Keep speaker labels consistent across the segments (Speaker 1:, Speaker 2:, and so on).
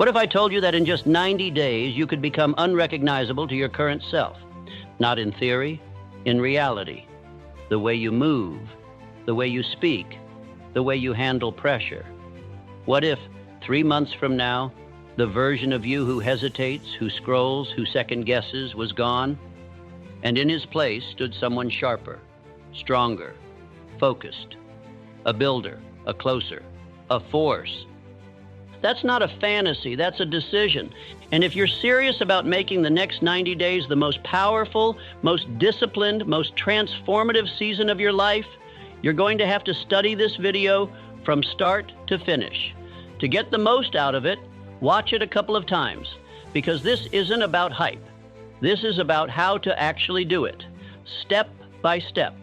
Speaker 1: What if I told you that in just 90 days you could become unrecognizable to your current self? Not in theory, in reality. The way you move, the way you speak, the way you handle pressure. What if 3 months from now, the version of you who hesitates, who scrolls, who second guesses was gone, and in his place stood someone sharper, stronger, focused, a builder, a closer, a force? That's not a fantasy, that's a decision. And if you're serious about making the next 90 days the most powerful, most disciplined, most transformative season of your life, you're going to have to study this video from start to finish. To get the most out of it, watch it a couple of times, because this isn't about hype. This is about how to actually do it, step by step,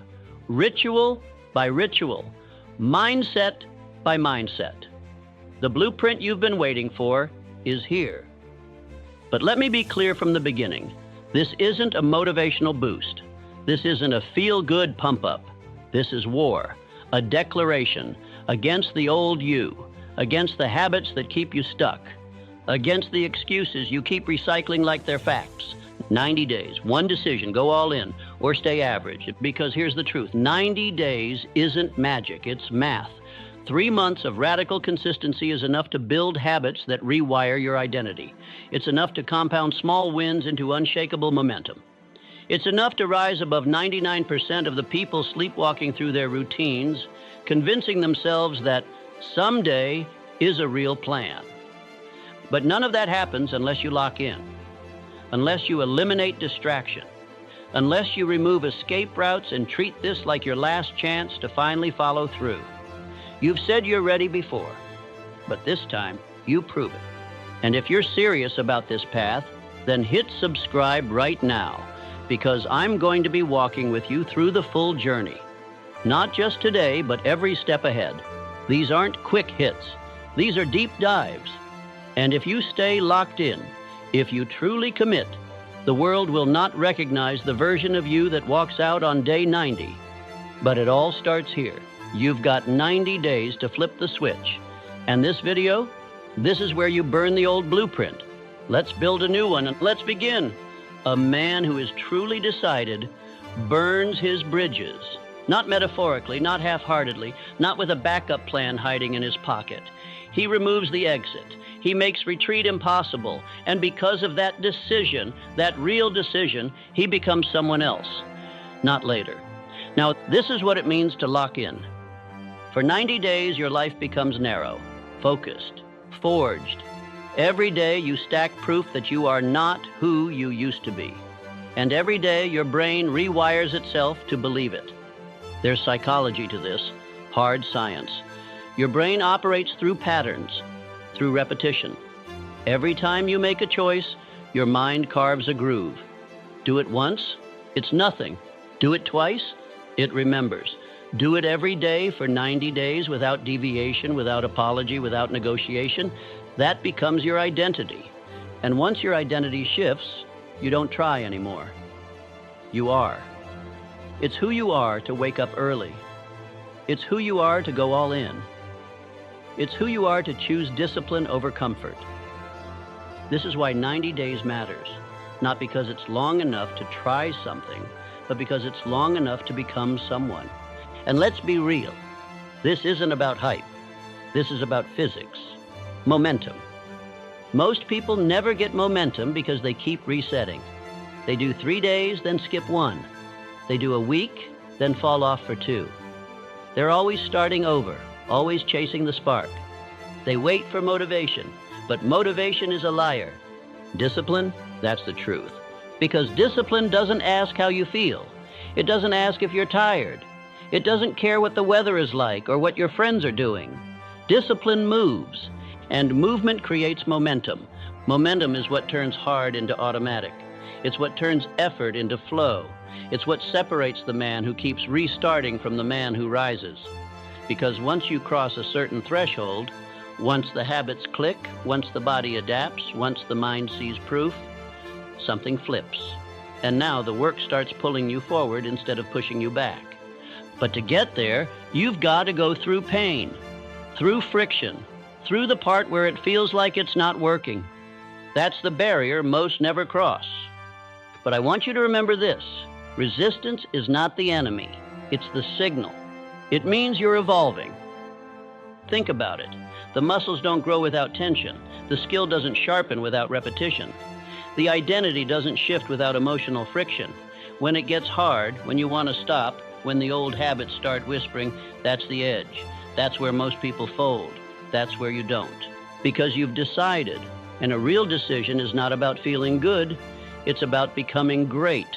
Speaker 1: ritual by ritual, mindset by mindset. The blueprint you've been waiting for is here. But let me be clear from the beginning. This isn't a motivational boost. This isn't a feel-good pump-up. This is war, a declaration against the old you, against the habits that keep you stuck, against the excuses you keep recycling like they're facts. 90 days, one decision, go all in, or stay average. Because here's the truth, 90 days isn't magic, it's math. 3 months of radical consistency is enough to build habits that rewire your identity. It's enough to compound small wins into unshakable momentum. It's enough to rise above 99% of the people sleepwalking through their routines, convincing themselves that someday is a real plan. But none of that happens unless you lock in, unless you eliminate distraction, unless you remove escape routes and treat this like your last chance to finally follow through. You've said you're ready before, but this time you prove it. And if you're serious about this path, then hit subscribe right now, because I'm going to be walking with you through the full journey. Not just today, but every step ahead. These aren't quick hits. These are deep dives. And if you stay locked in, if you truly commit, the world will not recognize the version of you that walks out on day 90. But it all starts here. You've got 90 days to flip the switch. And this video, this is where you burn the old blueprint. Let's build a new one, and let's begin. A man who is truly decided burns his bridges. Not metaphorically, not half-heartedly, not with a backup plan hiding in his pocket. He removes the exit. He makes retreat impossible. And because of that decision, that real decision, he becomes someone else, not later. Now, this is what it means to lock in. For 90 days, your life becomes narrow, focused, forged. Every day, you stack proof that you are not who you used to be. And every day, your brain rewires itself to believe it. There's psychology to this, hard science. Your brain operates through patterns, through repetition. Every time you make a choice, your mind carves a groove. Do it once, it's nothing. Do it twice, it remembers. Do it every day for 90 days without deviation, without apology, without negotiation. That becomes your identity. And once your identity shifts, you don't try anymore. You are. It's who you are to wake up early. It's who you are to go all in. It's who you are to choose discipline over comfort. This is why 90 days matters. Not because it's long enough to try something, but because it's long enough to become someone. And let's be real. This isn't about hype. This is about physics. Momentum. Most people never get momentum because they keep resetting. They do 3 days, then skip 1. They do a week, then fall off for 2. They're always starting over, always chasing the spark. They wait for motivation, but motivation is a liar. Discipline, that's the truth. Because discipline doesn't ask how you feel. It doesn't ask if you're tired. It doesn't care what the weather is like or what your friends are doing. Discipline moves, and movement creates momentum. Momentum is what turns hard into automatic. It's what turns effort into flow. It's what separates the man who keeps restarting from the man who rises. Because once you cross a certain threshold, once the habits click, once the body adapts, once the mind sees proof, something flips. And now the work starts pulling you forward instead of pushing you back. But to get there, you've got to go through pain, through friction, through the part where it feels like it's not working. That's the barrier most never cross. But I want you to remember this. Resistance is not the enemy. It's the signal. It means you're evolving. Think about it. The muscles don't grow without tension. The skill doesn't sharpen without repetition. The identity doesn't shift without emotional friction. When it gets hard, when you want to stop, when the old habits start whispering, that's the edge. That's where most people fold. That's where you don't. Because you've decided. And a real decision is not about feeling good. It's about becoming great.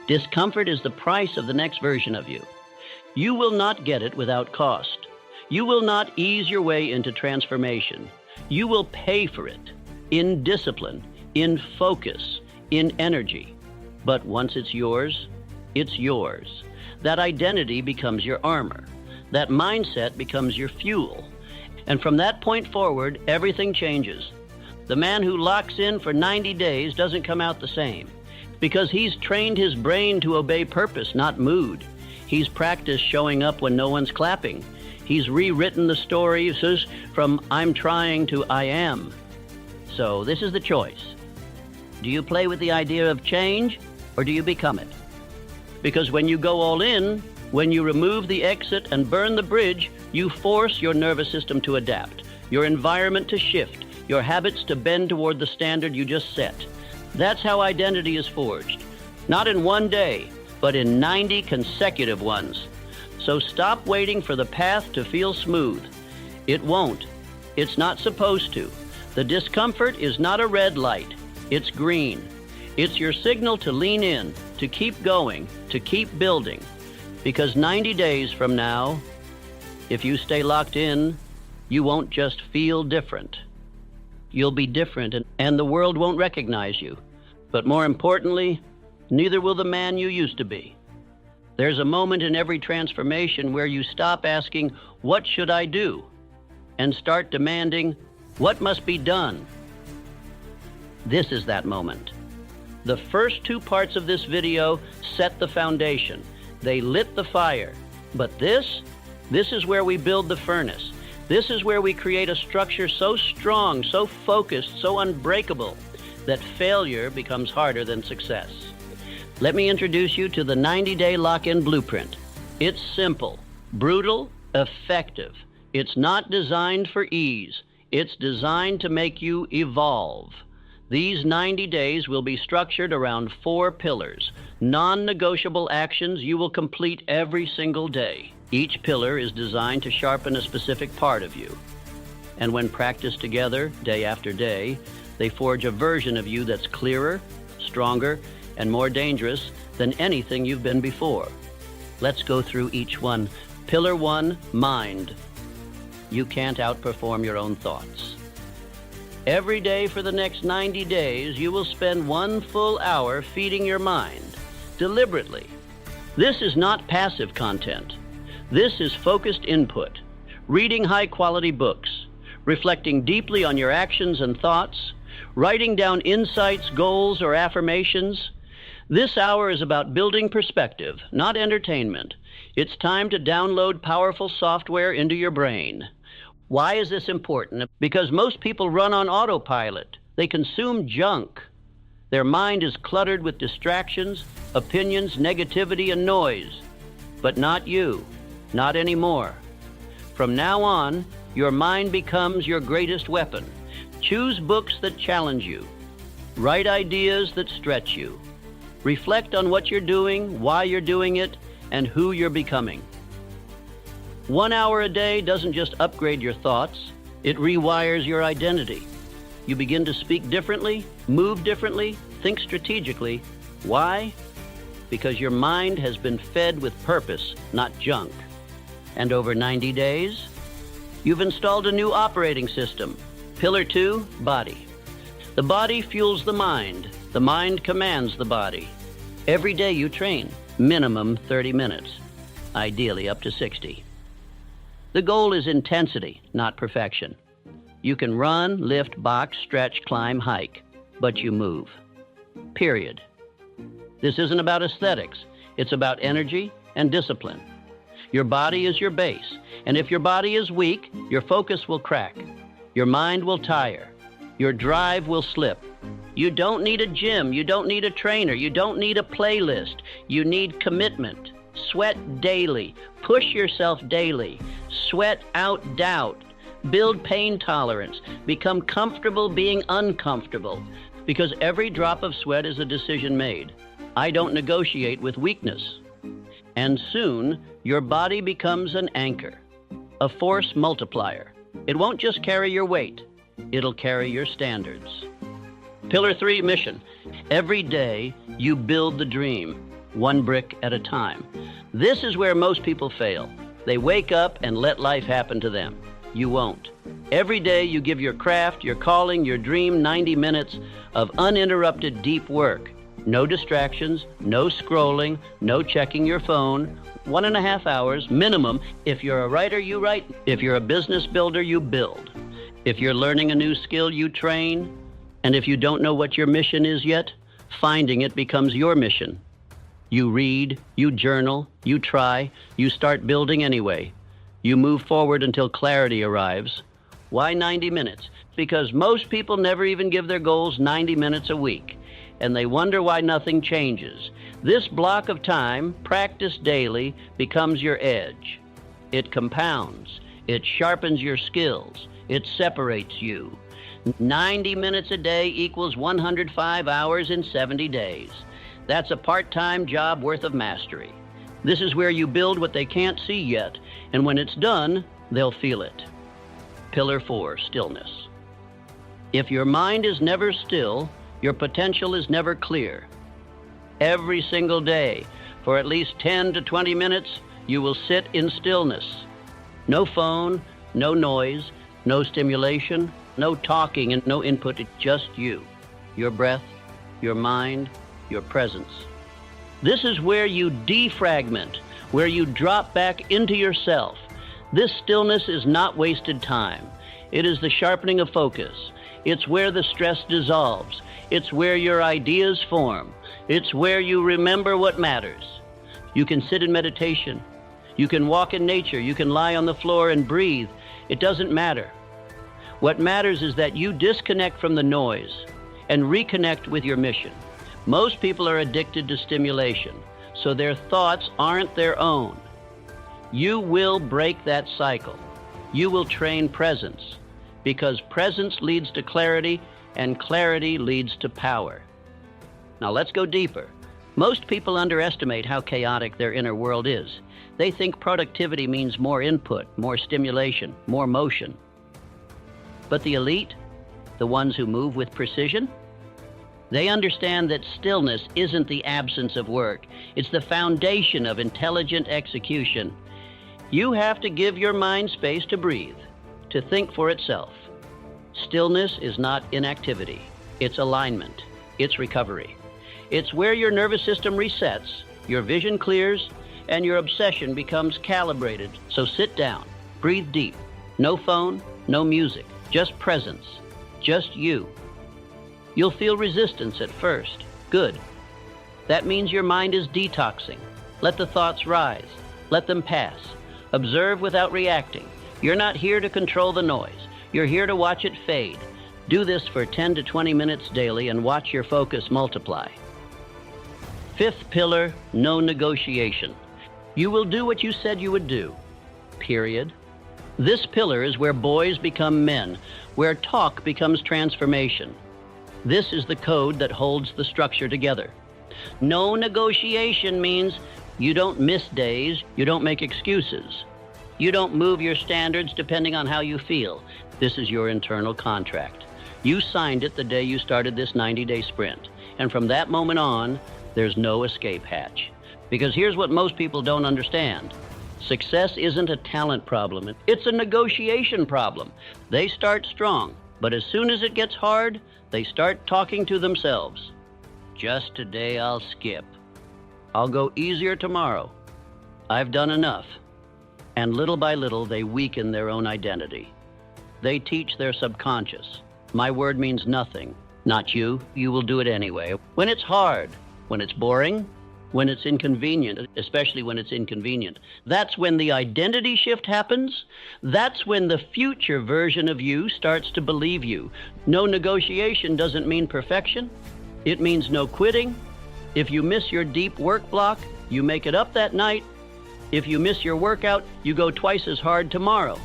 Speaker 1: Discomfort is the price of the next version of you. You will not get it without cost. You will not ease your way into transformation. You will pay for it in discipline, in focus, in energy. But once it's yours, it's yours. That identity becomes your armor. That mindset becomes your fuel. And from that point forward, everything changes. The man who locks in for 90 days doesn't come out the same, because he's trained his brain to obey purpose, not mood. He's practiced showing up when no one's clapping. He's rewritten the stories from I'm trying to I am. So this is the choice. Do you play with the idea of change, or do you become it? Because when you go all in, when you remove the exit and burn the bridge, you force your nervous system to adapt, your environment to shift, your habits to bend toward the standard you just set. That's how identity is forged. Not in one day, but in 90 consecutive ones. So stop waiting for the path to feel smooth. It won't. It's not supposed to. The discomfort is not a red light. It's green. It's your signal to lean in, to keep going, to keep building. Because 90 days from now, if you stay locked in, you won't just feel different. You'll be different, and the world won't recognize you. But more importantly, neither will the man you used to be. There's a moment in every transformation where you stop asking, what should I do? And start demanding, what must be done? This is that moment. The first two parts of this video set the foundation. They lit the fire. But this is where we build the furnace. This is where we create a structure so strong, so focused, so unbreakable, that failure becomes harder than success. Let me introduce you to the 90-day lock-in blueprint. It's simple, brutal, effective. It's not designed for ease. It's designed to make you evolve. These 90 days will be structured around 4 pillars, non-negotiable actions you will complete every single day. Each pillar is designed to sharpen a specific part of you. And when practiced together, day after day, they forge a version of you that's clearer, stronger, and more dangerous than anything you've been before. Let's go through each one. Pillar 1, mind. You can't outperform your own thoughts. Every day for the next 90 days, you will spend 1 full hour feeding your mind, deliberately. This is not passive content. This is focused input, reading high-quality books, reflecting deeply on your actions and thoughts, writing down insights, goals, or affirmations. This hour is about building perspective, not entertainment. It's time to download powerful software into your brain. Why is this important? Because most people run on autopilot. They consume junk. Their mind is cluttered with distractions, opinions, negativity, and noise. But not you. Not anymore. From now on, your mind becomes your greatest weapon. Choose books that challenge you. Write ideas that stretch you. Reflect on what you're doing, why you're doing it, and who you're becoming. 1 hour a day doesn't just upgrade your thoughts, it rewires your identity. You begin to speak differently, move differently, think strategically. Why? Because your mind has been fed with purpose, not junk. And over 90 days, you've installed a new operating system. Pillar 2, body. The body fuels the mind. The mind commands the body. Every day you train, minimum 30 minutes, ideally up to 60. The goal is intensity, not perfection. You can run, lift, box, stretch, climb, hike, but you move. Period. This isn't about aesthetics. It's about energy and discipline. Your body is your base, and if your body is weak, your focus will crack. Your mind will tire. Your drive will slip. You don't need a gym. You don't need a trainer. You don't need a playlist. You need commitment. Sweat daily. Push yourself daily. Sweat out doubt. Build pain tolerance. Become comfortable being uncomfortable. Because every drop of sweat is a decision made. I don't negotiate with weakness. And soon, your body becomes an anchor, a force multiplier. It won't just carry your weight. It'll carry your standards. Pillar 3, mission. Every day, you build the dream, one brick at a time. This is where most people fail. They wake up and let life happen to them. You won't. Every day, you give your craft, your calling, your dream 90 minutes of uninterrupted deep work. No distractions, no scrolling, no checking your phone. 1.5 hours minimum. If you're a writer, you write. If you're a business builder, you build. If you're learning a new skill, you train. And if you don't know what your mission is yet, finding it becomes your mission. You read, you journal, you try, you start building anyway. You move forward until clarity arrives. Why 90 minutes? Because most people never even give their goals 90 minutes a week, and they wonder why nothing changes. This block of time, practiced daily, becomes your edge. It compounds. It sharpens your skills. It separates you. 90 minutes a day equals 105 hours in 70 days. That's a part-time job worth of mastery. This is where you build what they can't see yet, and when it's done, they'll feel it. Pillar 4, stillness. If your mind is never still, your potential is never clear. Every single day, for at least 10 to 20 minutes, you will sit in stillness. No phone, no noise, no stimulation, no talking and no input, it's just you, your breath, your mind, your presence. This is where you defragment, where you drop back into yourself. This stillness is not wasted time. It is the sharpening of focus. It's where the stress dissolves. It's where your ideas form. It's where you remember what matters. You can sit in meditation. You can walk in nature. You can lie on the floor and breathe. It doesn't matter. What matters is that you disconnect from the noise and reconnect with your mission. Most people are addicted to stimulation, so their thoughts aren't their own. You will break that cycle. You will train presence, because presence leads to clarity, and clarity leads to power. Now let's go deeper. Most people underestimate how chaotic their inner world is. They think productivity means more input, more stimulation, more motion. But the elite, the ones who move with precision, they understand that stillness isn't the absence of work. It's the foundation of intelligent execution. You have to give your mind space to breathe, to think for itself. Stillness is not inactivity. It's alignment. It's recovery. It's where your nervous system resets, your vision clears, and your obsession becomes calibrated. So sit down, breathe deep. No phone, no music, just presence, just you. You'll feel resistance at first. Good. That means your mind is detoxing. Let the thoughts rise. Let them pass. Observe without reacting. You're not here to control the noise. You're here to watch it fade. Do this for 10 to 20 minutes daily and watch your focus multiply. 5th pillar, no negotiation. You will do what you said you would do. Period. This pillar is where boys become men, where talk becomes transformation. This is the code that holds the structure together. No negotiation means you don't miss days, you don't make excuses. You don't move your standards depending on how you feel. This is your internal contract. You signed it the day you started this 90-day sprint. And from that moment on, there's no escape hatch. Because here's what most people don't understand. Success isn't a talent problem. It's a negotiation problem. They start strong, but as soon as it gets hard, they start talking to themselves. Just today I'll skip. I'll go easier tomorrow. I've done enough. And little by little, they weaken their own identity. They teach their subconscious. My word means nothing. Not you. You will do it anyway. When it's hard, when it's boring, when it's inconvenient, especially when it's inconvenient. That's when the identity shift happens. That's when the future version of you starts to believe you. No negotiation doesn't mean perfection. It means no quitting. If you miss your deep work block, you make it up that night. If you miss your workout, you go twice as hard tomorrow.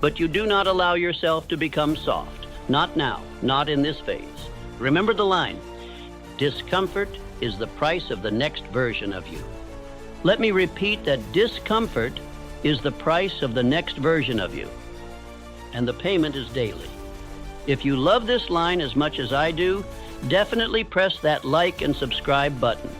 Speaker 1: But you do not allow yourself to become soft. Not now, not in this phase. Remember the line, discomfort is the price of the next version of you. Let me repeat that discomfort is the price of the next version of you. And the payment is daily. If you love this line as much as I do, definitely press that like and subscribe button.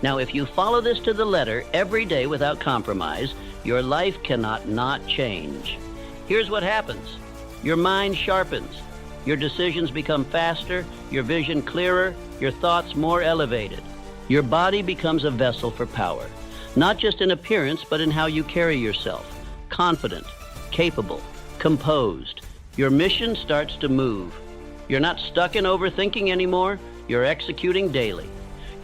Speaker 1: Now, if you follow this to the letter every day without compromise, your life cannot not change. Here's what happens. Your mind sharpens. Your decisions become faster, your vision clearer, your thoughts more elevated. Your body becomes a vessel for power, not just in appearance, but in how you carry yourself. Confident, capable, composed. Your mission starts to move. You're not stuck in overthinking anymore. You're executing daily.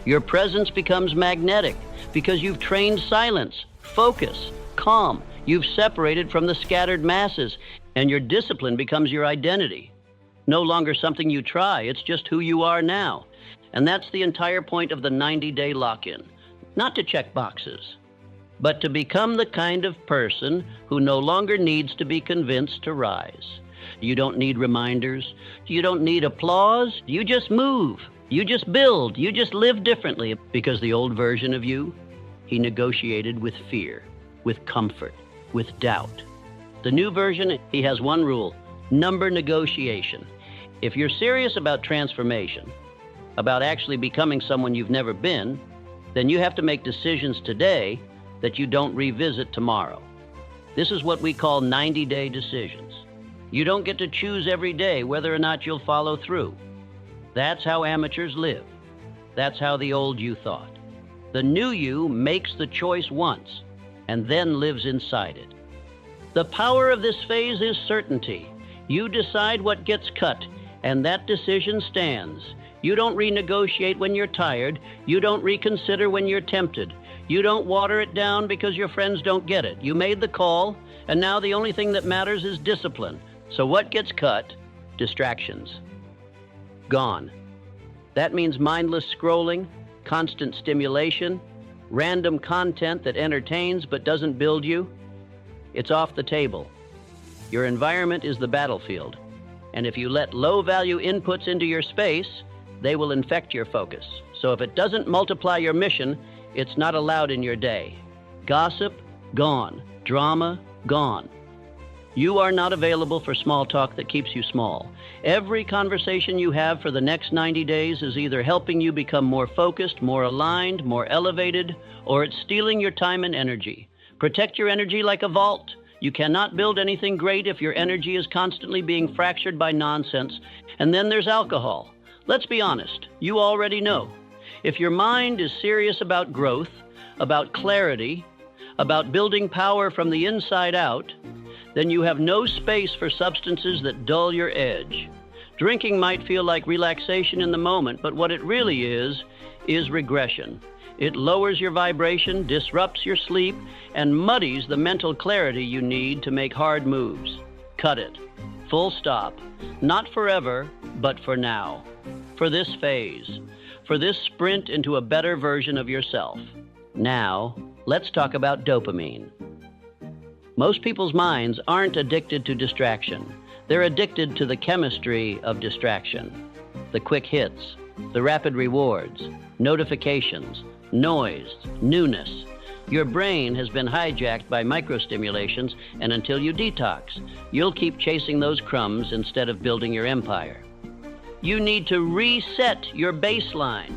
Speaker 1: Your presence becomes magnetic because you've trained silence, focus, calm. You've separated from the scattered masses, and your discipline becomes your identity. No longer something you try, it's just who you are now. And that's the entire point of the 90-day lock-in. Not to check boxes, but to become the kind of person who no longer needs to be convinced to rise. You don't need reminders. You don't need applause. You just move. You just build. You just live differently. Because the old version of you, he negotiated with fear, with comfort, with doubt. The new version, he has one rule: number negotiation. If you're serious about transformation, about actually becoming someone you've never been, then you have to make decisions today that you don't revisit tomorrow. This is what we call 90-day decisions. You don't get to choose every day whether or not you'll follow through. That's how amateurs live. That's how the old you thought. The new you makes the choice once and then lives inside it. The power of this phase is certainty. You decide what gets cut, and that decision stands. You don't renegotiate when you're tired. You don't reconsider when you're tempted. You don't water it down because your friends don't get it. You made the call, and now the only thing that matters is discipline. So what gets cut? Distractions. Gone. That means mindless scrolling, constant stimulation, random content that entertains but doesn't build you. It's off the table. Your environment is the battlefield. And if you let low-value inputs into your space, they will infect your focus. So if it doesn't multiply your mission, it's not allowed in your day. Gossip, gone. Drama, gone. You are not available for small talk that keeps you small. Every conversation you have for the next 90 days is either helping you become more focused, more aligned, more elevated, or it's stealing your time and energy. Protect your energy like a vault. You cannot build anything great if your energy is constantly being fractured by nonsense. And then there's alcohol. Let's be honest, you already know. If your mind is serious about growth, about clarity, about building power from the inside out, then you have no space for substances that dull your edge. Drinking might feel like relaxation in the moment, but what it really is regression. It lowers your vibration, disrupts your sleep, and muddies the mental clarity you need to make hard moves. Cut it. Full stop. Not forever, but for now. For this phase. For this sprint into a better version of yourself. Now, let's talk about dopamine. Most people's minds aren't addicted to distraction. They're addicted to the chemistry of distraction. The quick hits, the rapid rewards, notifications, noise, newness. Your brain has been hijacked by microstimulations, and until you detox, you'll keep chasing those crumbs instead of building your empire. You need to reset your baseline.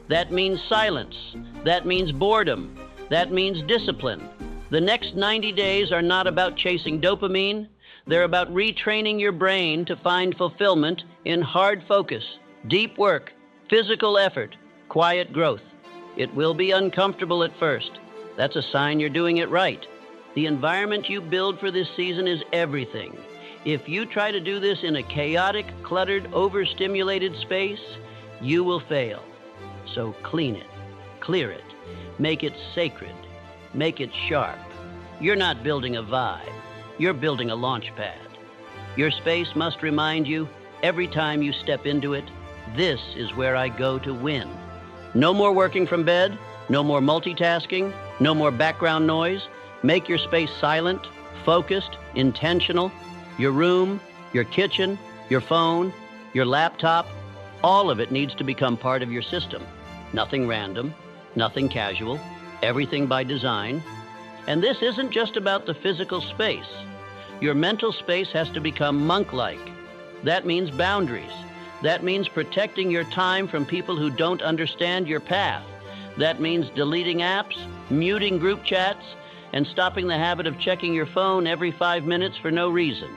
Speaker 1: That means silence. That means boredom. That means discipline. The next 90 days are not about chasing dopamine. They're about retraining your brain to find fulfillment in hard focus, deep work, physical effort, quiet growth. It will be uncomfortable at first. That's a sign you're doing it right. The environment you build for this season is everything. If you try to do this in a chaotic, cluttered, overstimulated space, you will fail. So clean it, clear it, Make it sacred. Make it sharp. You're not building a vibe. You're building a launch pad. Your space must remind you, every time you step into it, this is where I go to win. No more working from bed, no more multitasking, no more background noise. Make your space silent, focused, intentional. Your room, your kitchen, your phone, your laptop, all of it needs to become part of your system. Nothing random, nothing casual, everything by design. And this isn't just about the physical space. Your mental space has to become monk-like. That means boundaries. That means protecting your time from people who don't understand your path. That means deleting apps, muting group chats, and stopping the habit of checking your phone every 5 minutes for no reason.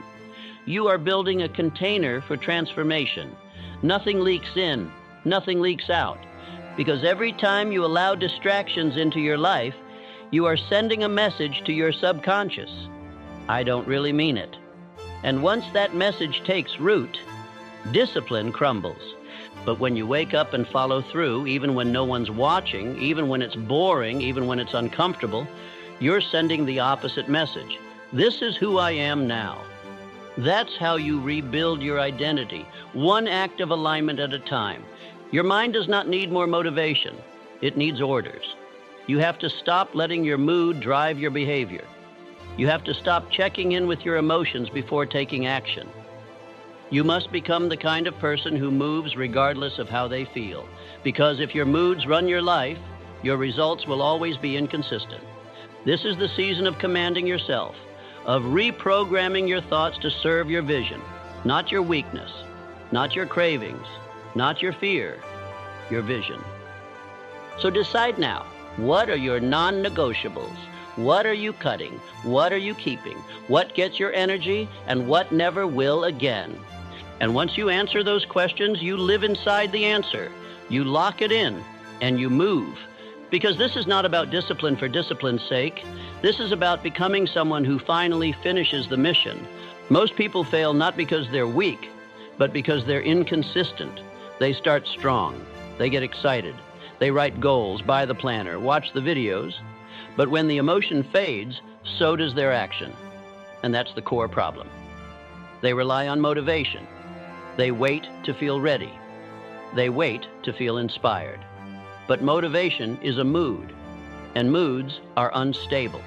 Speaker 1: You are building a container for transformation. Nothing leaks in, nothing leaks out. Because every time you allow distractions into your life, you are sending a message to your subconscious. I don't really mean it. And once that message takes root, discipline crumbles. But when you wake up and follow through, even when no one's watching, even when it's boring, even when it's uncomfortable, you're sending the opposite message. This is who I am now. That's how you rebuild your identity, one act of alignment at a time. Your mind does not need more motivation. It needs orders. You have to stop letting your mood drive your behavior. You have to stop checking in with your emotions before taking action. You must become the kind of person who moves regardless of how they feel. Because if your moods run your life, your results will always be inconsistent. This is the season of commanding yourself, of reprogramming your thoughts to serve your vision, not your weakness, not your cravings, not your fear, your vision. So decide now, what are your non-negotiables? What are you cutting? What are you keeping? What gets your energy and what never will again? And once you answer those questions, you live inside the answer. You lock it in and you move. Because this is not about discipline for discipline's sake. This is about becoming someone who finally finishes the mission. Most people fail not because they're weak, but because they're inconsistent. They start strong. They get excited. They write goals, buy the planner, watch the videos. But when the emotion fades, so does their action. And that's the core problem. They rely on motivation. They wait to feel ready. They wait to feel inspired. But motivation is a mood, and moods are unstable.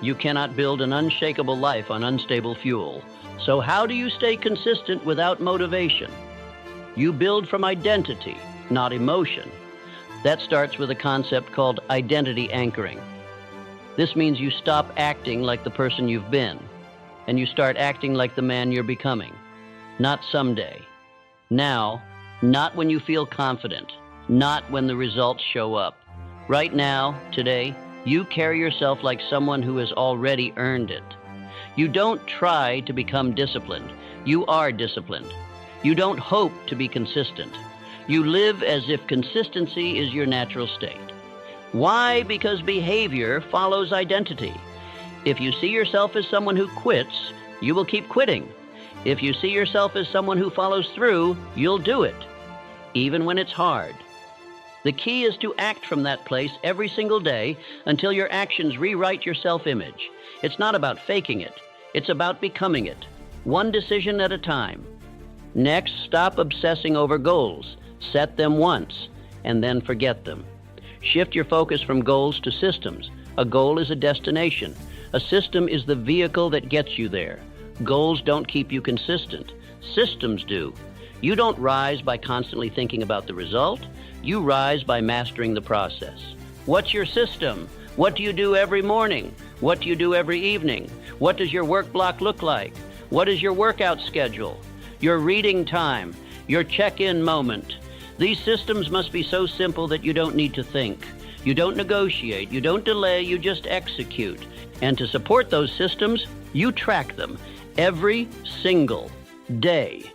Speaker 1: You cannot build an unshakable life on unstable fuel. So how do you stay consistent without motivation? You build from identity, not emotion. That starts with a concept called identity anchoring. This means you stop acting like the person you've been, and you start acting like the man you're becoming. Not someday. Now, not when you feel confident. Not when the results show up. Right now, today, you carry yourself like someone who has already earned it. You don't try to become disciplined. You are disciplined. You don't hope to be consistent. You live as if consistency is your natural state. Why? Because behavior follows identity. If you see yourself as someone who quits, you will keep quitting. If you see yourself as someone who follows through, you'll do it, even when it's hard. The key is to act from that place every single day until your actions rewrite your self-image. It's not about faking it. It's about becoming it, one decision at a time. Next, stop obsessing over goals. Set them once, and then forget them. Shift your focus from goals to systems. A goal is a destination. A system is the vehicle that gets you there. Goals don't keep you consistent. Systems do. You don't rise by constantly thinking about the result. You rise by mastering the process. What's your system? What do you do every morning? What do you do every evening? What does your work block look like? What is your workout schedule? Your reading time? Your check-in moment? These systems must be so simple that you don't need to think. You don't negotiate. You don't delay. You just execute. And to support those systems, you track them every single day.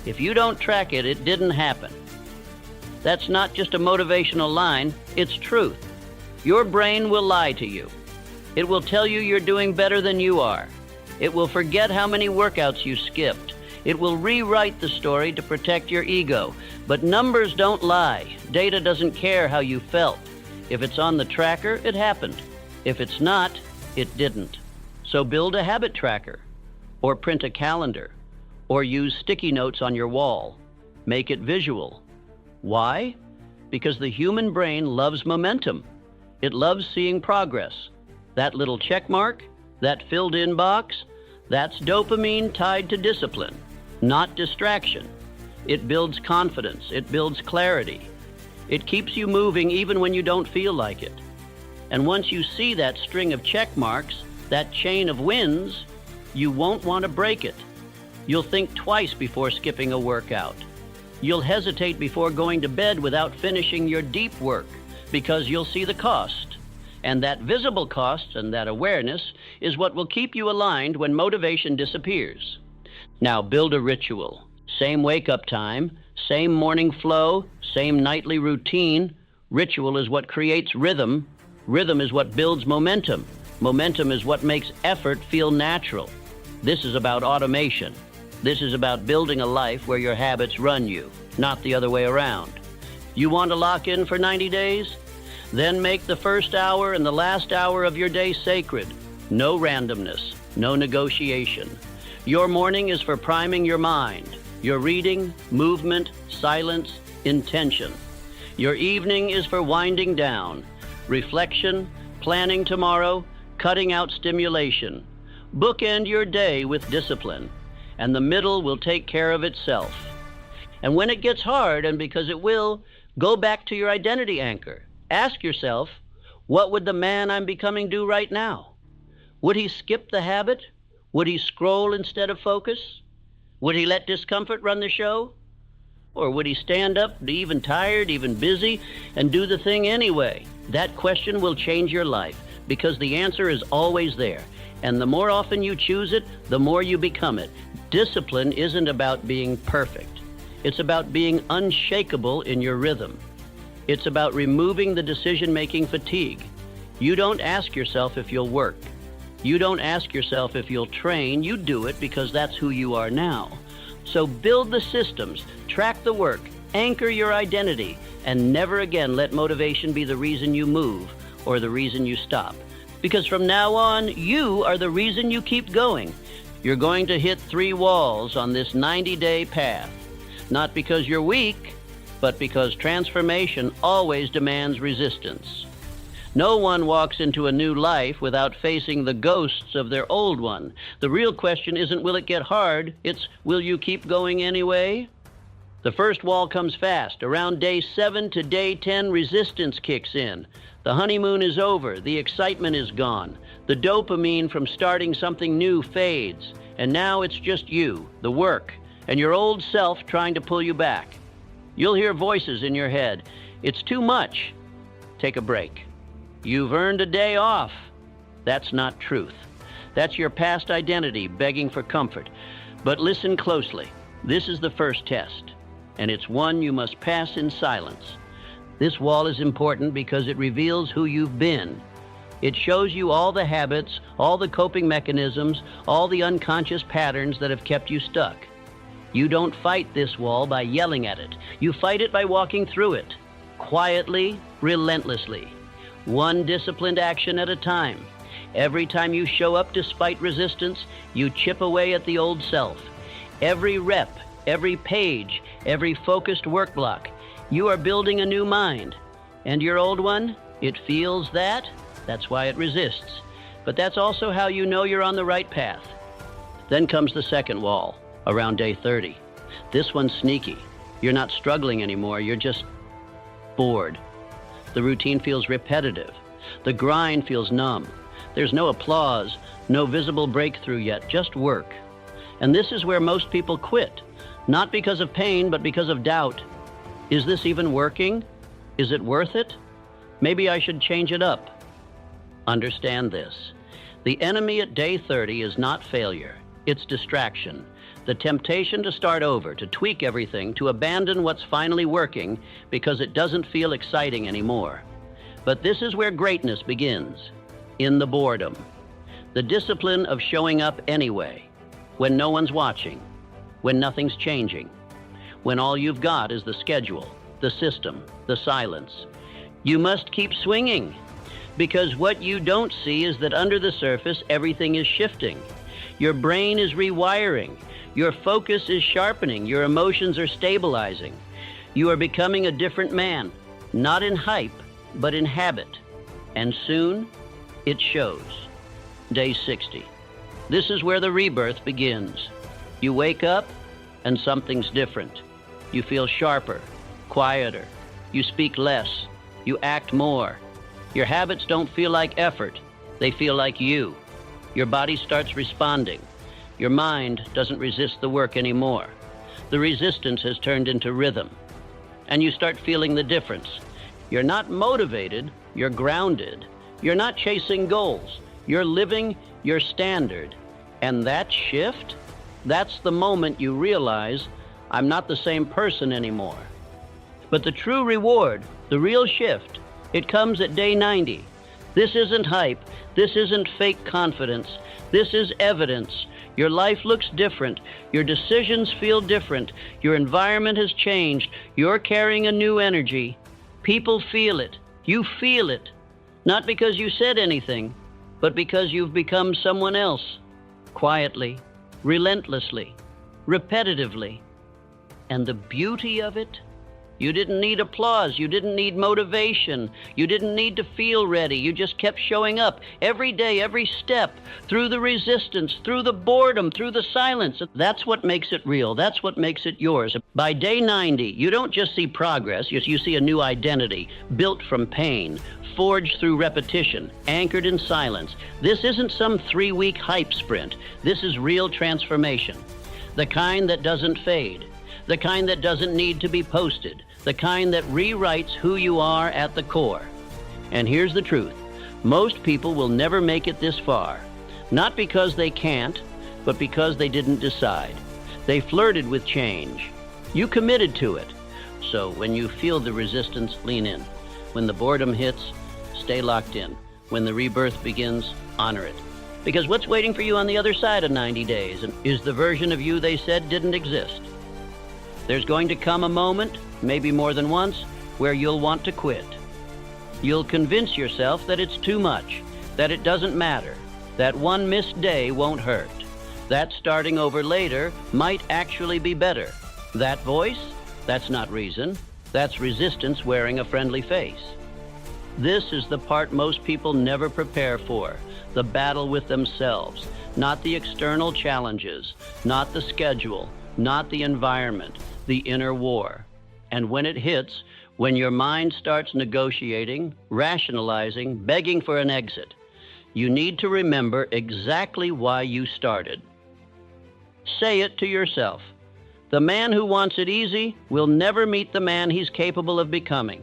Speaker 1: If you don't track it, it didn't happen. That's not just a motivational line, it's truth. Your brain will lie to you. It will tell you you're doing better than you are. It will forget how many workouts you skipped. It will rewrite the story to protect your ego. But numbers don't lie. Data doesn't care how you felt. If it's on the tracker, it happened. If it's not, it didn't. So build a habit tracker, or print a calendar, or use sticky notes on your wall. Make it visual. Why? Because the human brain loves momentum. It loves seeing progress. That little check mark, that filled-in box, that's dopamine tied to discipline, not distraction. It builds confidence. It builds clarity. It keeps you moving even when you don't feel like it. And once you see that string of check marks, that chain of wins, you won't want to break it. You'll think twice before skipping a workout. You'll hesitate before going to bed without finishing your deep work because you'll see the cost. And that visible cost and that awareness is what will keep you aligned when motivation disappears. Now build a ritual. Same wake-up time, same morning flow, same nightly routine. Ritual is what creates rhythm. Rhythm is what builds momentum. Momentum is what makes effort feel natural. This is about automation. This is about building a life where your habits run you, not the other way around. You want to lock in for 90 days? Then make the first hour and the last hour of your day sacred. No randomness, no negotiation. Your morning is for priming your mind. Your reading, movement, silence, intention. Your evening is for winding down. Reflection, planning tomorrow, cutting out stimulation. Bookend your day with discipline, and the middle will take care of itself. And when it gets hard, and because it will, go back to your identity anchor. Ask yourself, what would the man I'm becoming do right now? Would he skip the habit? Would he scroll instead of focus? Would he let discomfort run the show? Or would he stand up, even tired, even busy, and do the thing anyway? That question will change your life, because the answer is always there. And the more often you choose it, the more you become it. Discipline isn't about being perfect. It's about being unshakable in your rhythm. It's about removing the decision-making fatigue. You don't ask yourself if you'll work. You don't ask yourself if you'll train. You do it because that's who you are now. So build the systems, track the work, anchor your identity, and never again let motivation be the reason you move or the reason you stop. Because from now on, you are the reason you keep going. You're going to hit 3 walls on this 90-day path. Not because you're weak, but because transformation always demands resistance. No one walks into a new life without facing the ghosts of their old one. The real question isn't will it get hard, it's will you keep going anyway? The first wall comes fast. Around day 7 to day 10, resistance kicks in. The honeymoon is over. The excitement is gone. The dopamine from starting something new fades. And now it's just you, the work, and your old self trying to pull you back. You'll hear voices in your head. It's too much. Take a break. You've earned a day off. That's not truth. That's your past identity begging for comfort. But listen closely. This is the first test, and it's one you must pass in silence. This wall is important because it reveals who you've been. It shows you all the habits, all the coping mechanisms, all the unconscious patterns that have kept you stuck. You don't fight this wall by yelling at it. You fight it by walking through it, quietly, relentlessly. One disciplined action at a time. Every time you show up despite resistance, you chip away at the old self. Every rep, every page, every focused work block, you are building a new mind. And your old one, it feels that. That's why it resists. But that's also how you know you're on the right path. Then comes the second wall, around day 30. This one's sneaky. You're not struggling anymore, you're just bored. The routine feels repetitive. The grind feels numb. There's no applause, no visible breakthrough yet, just work. And this is where most people quit, not because of pain, but because of doubt. Is this even working? Is it worth it? Maybe I should change it up. Understand this. The enemy at day 30 is not failure. It's distraction. The temptation to start over, to tweak everything, to abandon what's finally working because it doesn't feel exciting anymore. But this is where greatness begins, in the boredom. The discipline of showing up anyway, when no one's watching, when nothing's changing, when all you've got is the schedule, the system, the silence. You must keep swinging, because what you don't see is that under the surface, everything is shifting. Your brain is rewiring. Your focus is sharpening. Your emotions are stabilizing. You are becoming a different man, not in hype, but in habit. And soon, it shows. Day 60. This is where the rebirth begins. You wake up, and something's different. You feel sharper, quieter. You speak less. You act more. Your habits don't feel like effort. They feel like you. Your body starts responding. Your mind doesn't resist the work anymore. The resistance has turned into rhythm. And you start feeling the difference. You're not motivated, you're grounded. You're not chasing goals. You're living your standard. And that shift, that's the moment you realize, I'm not the same person anymore. But the true reward, the real shift, it comes at day 90. This isn't hype. This isn't fake confidence. This is evidence. Your life looks different. Your decisions feel different. Your environment has changed. You're carrying a new energy. People feel it. You feel it. Not because you said anything, but because you've become someone else. Quietly, relentlessly, repetitively. And the beauty of it? You didn't need applause. You didn't need motivation. You didn't need to feel ready. You just kept showing up every day, every step, through the resistance, through the boredom, through the silence. That's what makes it real. That's what makes it yours. By day 90, you don't just see progress. You see a new identity, built from pain, forged through repetition, anchored in silence. This isn't some 3-week hype sprint. This is real transformation. The kind that doesn't fade. The kind that doesn't need to be posted, the kind that rewrites who you are at the core. And here's the truth. Most people will never make it this far, not because they can't, but because they didn't decide. They flirted with change. You committed to it. So when you feel the resistance, lean in. When the boredom hits, stay locked in. When the rebirth begins, honor it. Because what's waiting for you on the other side of 90 days is the version of you they said didn't exist. There's going to come a moment, maybe more than once, where you'll want to quit. You'll convince yourself that it's too much, that it doesn't matter, that one missed day won't hurt, that starting over later might actually be better. That voice? That's not reason. That's resistance wearing a friendly face. This is the part most people never prepare for, the battle with themselves, not the external challenges, not the schedule, not the environment, the inner war. And when it hits, when your mind starts negotiating, rationalizing, begging for an exit, you need to remember exactly why you started. Say it to yourself. The man who wants it easy will never meet the man he's capable of becoming.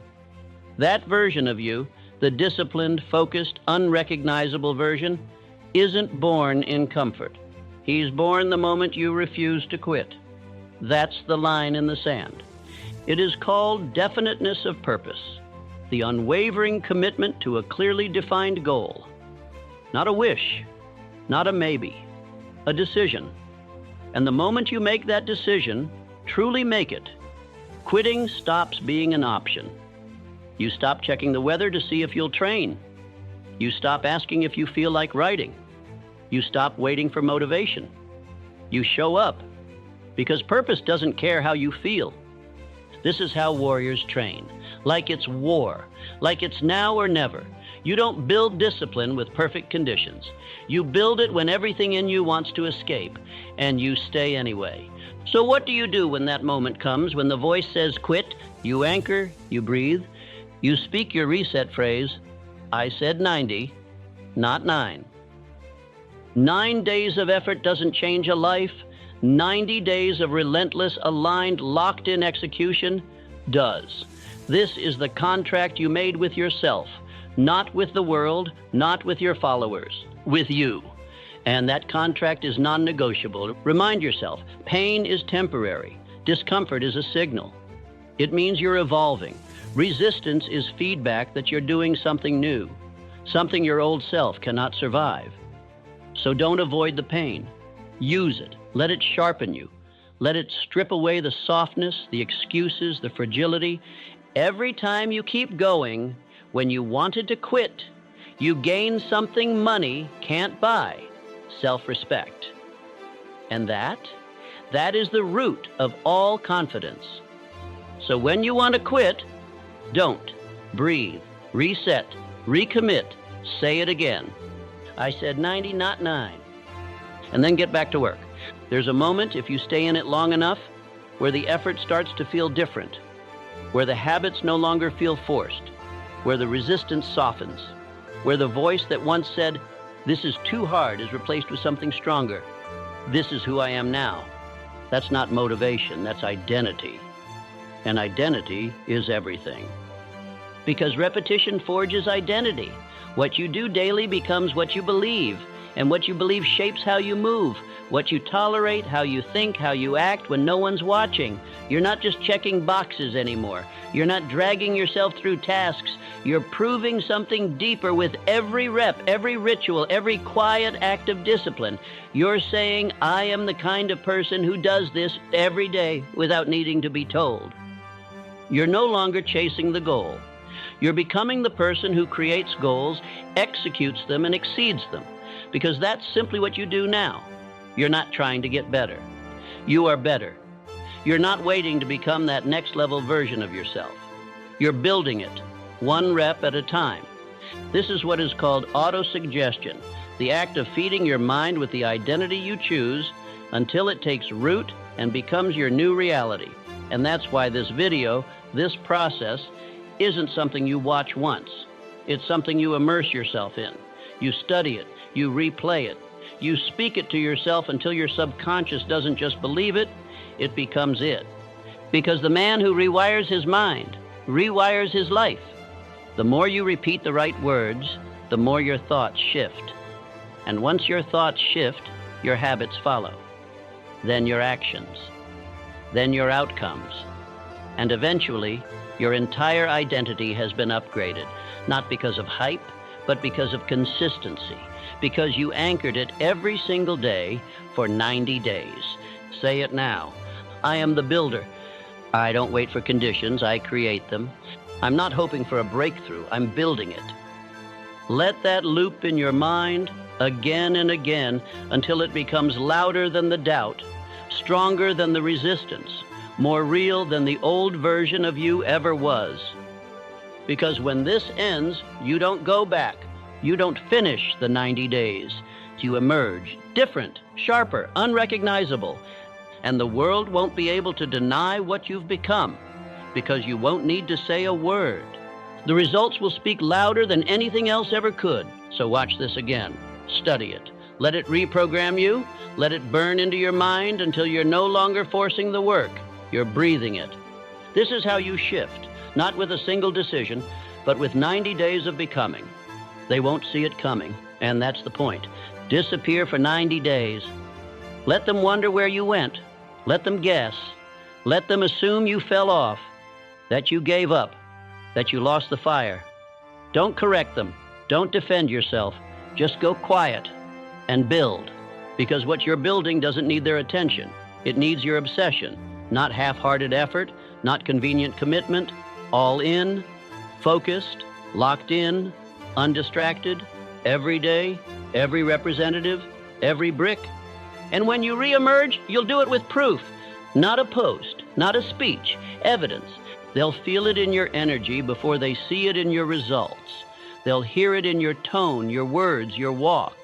Speaker 1: That version of you, the disciplined, focused, unrecognizable version, isn't born in comfort. He's born the moment you refuse to quit. That's the line in the sand. It is called definiteness of purpose, the unwavering commitment to a clearly defined goal. Not a wish, not a maybe, a decision. And the moment you make that decision, truly make it, quitting stops being an option. You stop checking the weather to see if you'll train. You stop asking if you feel like writing. You stop waiting for motivation. You show up. Because purpose doesn't care how you feel. This is how warriors train. Like it's war. Like it's now or never. You don't build discipline with perfect conditions. You build it when everything in you wants to escape, and you stay anyway. So what do you do when that moment comes, when the voice says quit? You anchor, you breathe, you speak your reset phrase, I said 90, not 9. 9 days of effort doesn't change a life. 90 days of relentless, aligned, locked-in execution does. This is the contract you made with yourself, not with the world, not with your followers, with you. And that contract is non-negotiable. Remind yourself, pain is temporary. Discomfort is a signal. It means you're evolving. Resistance is feedback that you're doing something new, something your old self cannot survive. So don't avoid the pain. Use it. Let it sharpen you. Let it strip away the softness, the excuses, the fragility. Every time you keep going, When you wanted to quit, you gained something money can't buy: self-respect. And that is the root of all confidence. So when you want to quit, don't. Breathe, reset, recommit, say it again. I said 90, not 9. And then get back to work. There's a moment, if you stay in it long enough, where the effort starts to feel different, where the habits no longer feel forced, where the resistance softens, where the voice that once said, "This is too hard," is replaced with something stronger. "This is who I am now." That's not motivation, that's identity. And identity is everything. Because repetition forges identity. What you do daily becomes what you believe, and what you believe shapes how you move, what you tolerate, how you think, how you act when no one's watching. You're not just checking boxes anymore. You're not dragging yourself through tasks. You're proving something deeper with every rep, every ritual, every quiet act of discipline. You're saying, "I am the kind of person who does this every day without needing to be told." You're no longer chasing the goal. You're becoming the person who creates goals, executes them, and exceeds them, because that's simply what you do now. You're not trying to get better. You are better. You're not waiting to become that next level version of yourself. You're building it, one rep at a time. This is what is called autosuggestion, the act of feeding your mind with the identity you choose until it takes root and becomes your new reality. And that's why this video, this process, isn't something you watch once. It's something you immerse yourself in. You study it, you replay it, you speak it to yourself until your subconscious doesn't just believe it, it becomes it. Because the man who rewires his mind rewires his life. The more you repeat the right words, the more your thoughts shift. And once your thoughts shift, your habits follow. Then your actions. Then your outcomes. And eventually, your entire identity has been upgraded, not because of hype, but because of consistency, because you anchored it every single day for 90 days. Say it now. I am the builder. I don't wait for conditions, I create them. I'm not hoping for a breakthrough, I'm building it. Let that loop in your mind again and again until it becomes louder than the doubt, stronger than the resistance, more real than the old version of you ever was. Because when this ends, you don't go back. You don't finish the 90 days. You emerge different, sharper, unrecognizable. And the world won't be able to deny what you've become because you won't need to say a word. The results will speak louder than anything else ever could. So watch this again. Study it. Let it reprogram you. Let it burn into your mind until you're no longer forcing the work. You're breathing it. This is how you shift, not with a single decision, but with 90 days of becoming. They won't see it coming, and that's the point. Disappear for 90 days. Let them wonder where you went. Let them guess. Let them assume you fell off, that you gave up, that you lost the fire. Don't correct them. Don't defend yourself. Just go quiet and build, because what you're building doesn't need their attention. It needs your obsession, not half-hearted effort, not convenient commitment, all in, focused, locked in, undistracted, every day, every representative, every brick. And when you reemerge, you'll do it with proof, not a post, not a speech, evidence. They'll feel it in your energy before they see it in your results. They'll hear it in your tone, your words, your walk,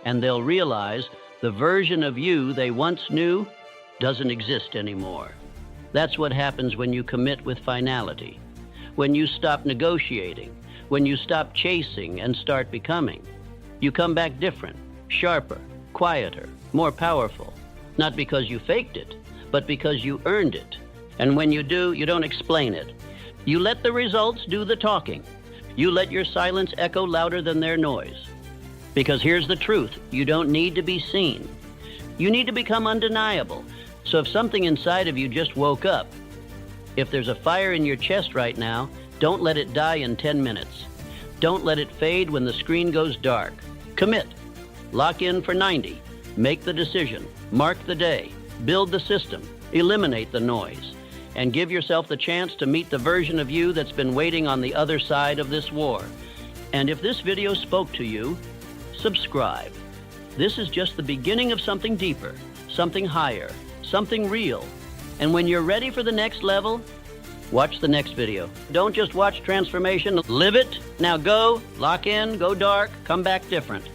Speaker 1: and they'll realize the version of you they once knew doesn't exist anymore. That's what happens when you commit with finality, when you stop negotiating, when you stop chasing and start becoming. You come back different, sharper, quieter, more powerful, not because you faked it, but because you earned it. And when you do, you don't explain it. You let the results do the talking. You let your silence echo louder than their noise. Because here's the truth, you don't need to be seen. You need to become undeniable. So if something inside of you just woke up, if there's a fire in your chest right now, don't let it die in 10 minutes. Don't let it fade when the screen goes dark. Commit. Lock in for 90. Make the decision. Mark the day. Build the system. Eliminate the noise. and give yourself the chance to meet the version of you that's been waiting on the other side of this war. And if this video spoke to you, subscribe. This is just the beginning of something deeper, something higher, something real. And when you're ready for the next level, watch the next video. Don't just watch transformation, live it. Now go, lock in, go dark, come back different.